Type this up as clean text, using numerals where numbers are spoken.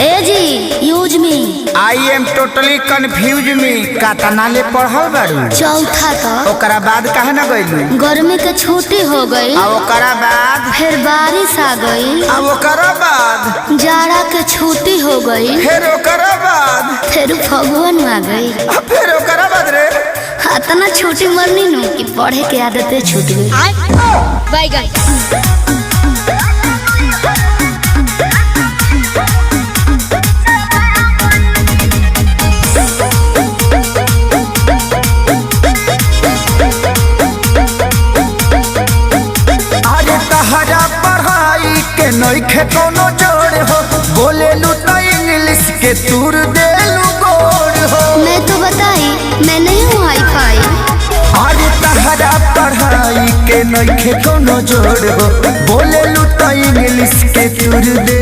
ए जी use me I am totally confuse में कातना ले पढ़ल बारू। चौथा तक ओकरा बाद काहे न गइलू? गर्मी के छुट्टी हो गई। आ ओकरा बाद फिर बारिश आ गई। आ ओकरा बाद जाड़ा के छुट्टी हो गई। फिर ओकरा बाद फिर फगुन आ गई। आ फिर ओकरा बाद रे इतना छुट्टी मरनी नु कि पढ़े के आदतें छूट गई। तहरा पढ़ाई के नइखे कोनो जोड़ हो, बोलेलू तो इंग्लिश के तूर देलू गोड़ हो। मैं तो बताई मैं नहीं हूँ हाई फाई। अरे तहरा पढ़ाई के नइखे कोनो जोड़ हो, बोलेलू तो इंग्लिश के तूर दे